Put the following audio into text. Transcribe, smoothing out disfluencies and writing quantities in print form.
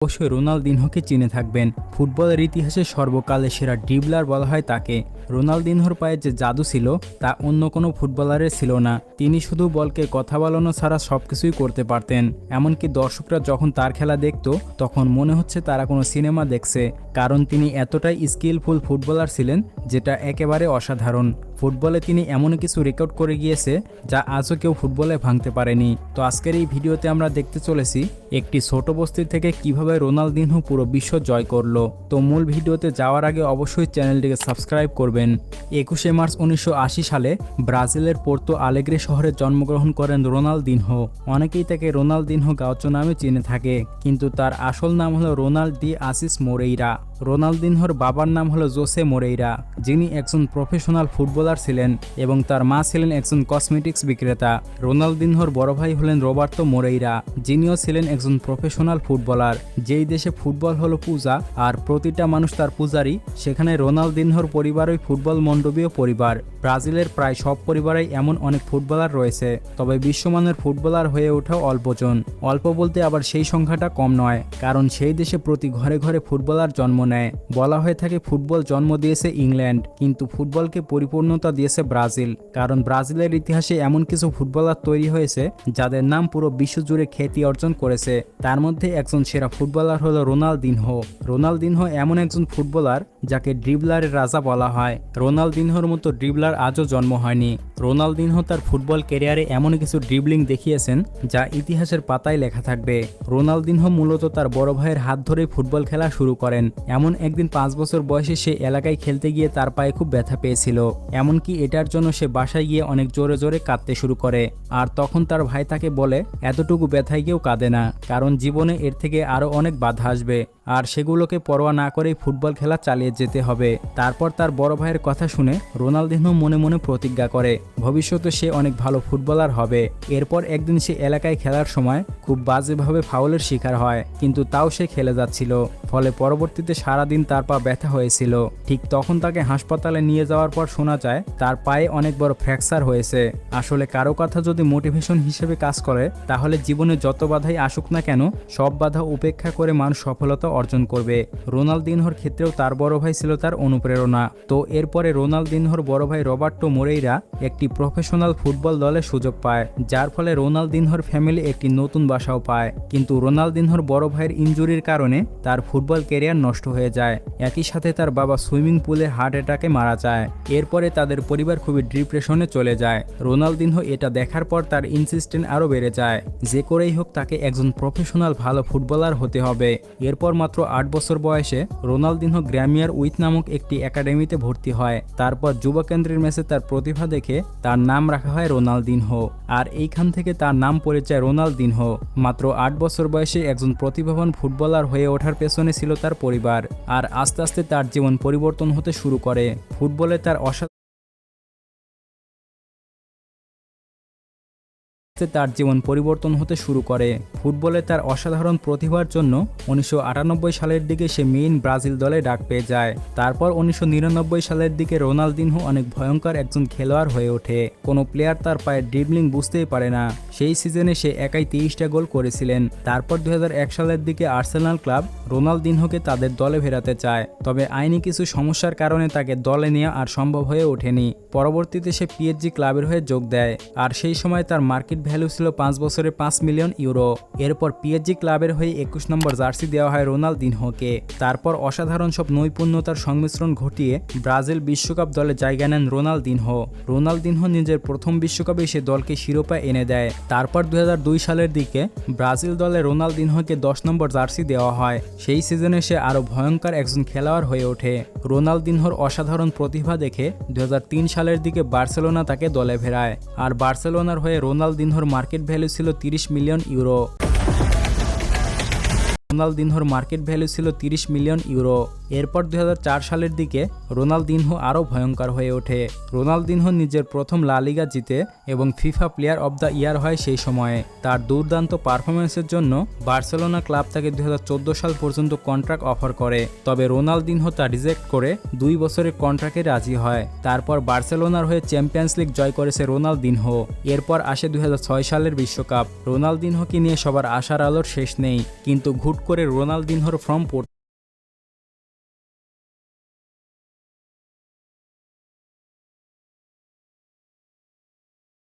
অবশ্যই রোনালদিনহোকে চিনে থাকবেন। ফুটবলের ইতিহাসে সর্বকালের সেরা ড্রিবলার বলা হয় তাকে। রোনালদিনহোর পায়ে যে জাদু ছিল তা অন্য কোনো ফুটবলারের ছিল না। তিনি শুধু বলকে কথা বলানো ছাড়া সবকিছুই করতে পারতেন। এমনকি দর্শকরা যখন তার খেলা দেখত তখন মনে হচ্ছে তারা কোনো সিনেমা দেখছে, কারণ তিনি এতটাই স্কিলফুল ফুটবলার ছিলেন যেটা একেবারে অসাধারণ। ফুটবলে তিনি এমন কিছু রেকর্ড করে গিয়েছে যা আজও কেউ ফুটবলে ভাঙতে পারেনি। তো আজকের এই ভিডিওতে আমরা দেখতে চলেছি একটি ছোট বস্তি থেকে কিভাবে রোনালদিনহো পুরো বিশ্ব জয় করলো। তো মূল ভিডিওতে যাওয়ার আগে অবশ্যই চ্যানেলটিকে সাবস্ক্রাইব করবেন। 21শে মার্চ 1980 সালে ব্রাজিলের পোর্তো আলেগ্রে শহরে জন্মগ্রহণ করেন রোনালদিনহো। অনেকেই তাকে রোনালদিনহো গাউচো নামে চিনে থাকে, কিন্তু তার আসল নাম হলো রোনাল্ড ডি আসিস মোরেইরা। রোনালদিনহোর বাবার নাম হলো জোসে মোরেইরা, যিনি একজন প্রফেশনাল ফুটবলার ছিলেন এবং তার মা ছিলেন একজন কসমেটিক্স বিক্রেতা। রোনালদিনহোর বড় ভাই হলেন রবার্তো মোরেইরা, যিনিও ছিলেন একজন প্রফেশনাল ফুটবলার। যেই দেশে ফুটবল হলো পূজা আর প্রতিটা মানুষ তার পূজারী, সেখানে রোনালদিনহোর পরিবারই ফুটবল মণ্ডপীয় পরিবার। ব্রাজিলের প্রায় সব পরিবারেই এমন অনেক ফুটবলার রয়েছে, তবে বিশ্বমানের ফুটবলার হয়ে ওঠাও অল্পজন। অল্প বলতে আবার সেই সংখ্যাটা কম নয়, কারণ সেই দেশে প্রতি ঘরে ঘরে ফুটবলার জন্ম নেয়। বলা হয়ে থাকে ফুটবল জন্ম দিয়েছে ইংল্যান্ড, কিন্তু ফুটবলকে পরিপূর্ণতা দিয়েছে ব্রাজিল, কারণ ব্রাজিলের ইতিহাসে এমন কিছু ফুটবলার তৈরি হয়েছে যাদের নাম পুরো বিশ্বজুড়ে খ্যাতি অর্জন করেছে। তার মধ্যে একজন সেরা ফুটবলার হলো রোনালদিনহো। রোনালদিনহো এমন একজন ফুটবলার যাকে ড্রিবলারের রাজা বলা হয়। রোনালদিনহোর মতো ড্রিবলার আজও জন্ম হয়নি। রোনালদিনহো তার ফুটবল ক্যারিয়ারে এমন কিছু ড্রিবলিং দেখিয়েছেন যা ইতিহাসের পাতায় লেখা থাকবে। রোনালদিনহো মূলত তার বড় ভাইয়ের হাত ধরেই ফুটবল খেলা শুরু করেন। এমন একদিন 5 বছর বয়সে সে এলাকায় খেলতে গিয়ে তার পায়ে খুব ব্যথা পেয়েছিল, এমনকি এটার জন্য সে বাসায় গিয়ে অনেক জোরে জোরে কাঁদতে শুরু করে। আর তখন তার ভাই তাকে বলে, এতটুকু ব্যথায় কেউ কাঁদে না, কারণ জীবনে এর থেকে আরও অনেক বাধা আসবে, আর সেগুলোকে পরোয়া না করেই ফুটবল খেলা চালিয়ে যেতে হবে। তারপর তার বড় ভাইয়ের কথা শুনে রোনালদিনহো মনে মনে প্রতিজ্ঞা করে ভবিষ্যতে সে অনেক ভালো ফুটবলার হবে। এরপর একদিন সে এলাকায় খেলার সময় খুব বাজেভাবে ফাউলের শিকার হয়, কিন্তু তাও সে খেলে যাচ্ছিল, ফলে পরবর্তীতে সারাদিন তার পা ব্যথা হয়েছিল। ঠিক তখন তাকে হাসপাতালে নিয়ে যাওয়ার পর শোনা যায় তার পায়ে অনেক বড় ফ্র্যাকচার হয়েছে। আসলে কারো কথা যদি মোটিভেশন হিসেবে কাজ করে, তাহলে জীবনে যত বাধাই আসুক না কেন সব বাধা উপেক্ষা করে মানুষ সফলতা অর্জন করবে। রোনালদিনহোর ক্ষেত্রেও তার বড় ভাই ছিল তার অনুপ্রেরণা। তো এরপরে রোনালদিনহোর বড় ভাই রবার্টো মোরেইরা একটি প্রফেশনাল ফুটবল দলে সুযোগ পায়, যার ফলে রোনালদিনহোর ফ্যামিলি একটি নতুন বাসাও পায়। কিন্তু রোনালদিনহোর বড় ভাইয়ের ইনজুরির কারণে তার ফুটবল ক্যারিয়ার নষ্ট হয়ে যায়। একই সাথে তার বাবা সুইমিং পুলে হার্ট অ্যাটাকে মারা যায়। এরপরে তাদের পরিবার খুবই ডিপ্রেশনে চলে যায়। রোনালদিনহো এটা দেখার পর তার ইনসিস্টেন্স আরও বেড়ে যায়, যে করেই হোক তাকে একজন প্রফেশনাল ভালো ফুটবলার হতে হবে। এরপর মাত্র 8 বছর বয়সে রোনালদিনহো গ্র্যামিয়ার উইথ নামক একটি একাডেমিতে ভর্তি হয়। তারপর যুব কেন্দ্রের ম্যাচে তার প্রতিভা দেখে তার নাম রাখা হয় রোনালদিনহো, আর এইখান থেকে তার নাম পরিচয় রোনালদিনহো। মাত্র 8 বছর বয়সে একজন প্রতিভাবান ফুটবলার হয়ে ওঠার পেছনে ছিল তার পরিবার, আর আস্তে আস্তে তার জীবন পরিবর্তন হতে শুরু করে। ফুটবলে তার ফুটবলে তার অসাধারণ প্রতিভার জন্য 1998 সালের দিকে সে মেইন ব্রাজিল দলে ডাক পেয়ে যায়। তারপর 1999 সালের দিকে রোনালদিনহো অনেক ভয়ঙ্কর একজন খেলোয়াড় হয়ে ওঠে। কোনো প্লেয়ার তার পায়ের ড্রিবলিং বুঝতেই পারে না। সেই সিজনে সে একাই 23টা গোল করেছিলেন। তারপর 2001 সালের দিকে আর্সেনাল ক্লাব রোনালদিনহোকে তাদের দলে ফেরাতে চায়, তবে আইনি কিছু সমস্যার কারণে তাকে দলে নেওয়া আর সম্ভব হয়ে ওঠেনি। পরবর্তীতে সে পিএসজি ক্লাবের হয়ে যোগ দেয়, আর সেই সময় তার মার্কেট ভ্যালু ছিল 5 বছরে 5 মিলিয়ন ইউরো। এরপর পিএসজি ক্লাবের হয়ে 21 নম্বর জার্সি দেওয়া হয় রোনালদিনহোকে। তারপর অসাধারণ সব নৈপুণ্যতার সংমিশ্রণ ঘটিয়ে ব্রাজিল বিশ্বকাপ দলে জায়গা নেন রোনালদিনহো। রোনালদিনহো নিজের প্রথম বিশ্বকাপে সে দলকে শিরোপা এনে দেয়। তারপর 2002 সালের দিকে ব্রাজিল দলে রোনালদিনহোকে 10 নম্বর জার্সি দেওয়া হয়। সেই সিজনে সে আরও ভয়ঙ্কর একজন খেলোয়াড় হয়ে ওঠে। রোনালদিনহোর অসাধারণ প্রতিভা দেখে 2003 সালের দিকে বার্সেলোনা তাকে দলে ফেরায়, আর বার্সেলোনার হয়ে রোনালদিনহোর মার্কেট ভ্যালু ছিল 30 মিলিয়ন ইউরো। এরপর 2004 সালের দিকে রোনালদিনহো আরও ভয়ঙ্কর হয়ে ওঠে। রোনালদিনহো নিজের প্রথম লা লিগা জিতে এবং FIFA player of the year হয় সেই সময়ে। তার দুর্দান্ত পারফরমেন্সের জন্য বার্সেলোনা ক্লাব তাকে 2014 সাল পর্যন্ত কন্ট্রাক্ট অফার করে, তবে রোনালদিনহো তা রিজেক্ট করে 2 বছরের কন্ট্রাক্টে রাজি হয়। তারপর বার্সেলোনার হয়ে চ্যাম্পিয়ন্স লিগ জয় করেছে রোনালদিনহো। এরপর আসে 2006 সালের বিশ্বকাপ। রোনালদিনহোকে নিয়ে সবার আশার আলোর শেষ নেই, কিন্তু ঘুরতে হুট করে রোনালদিনহোর ফর্ম পড়তে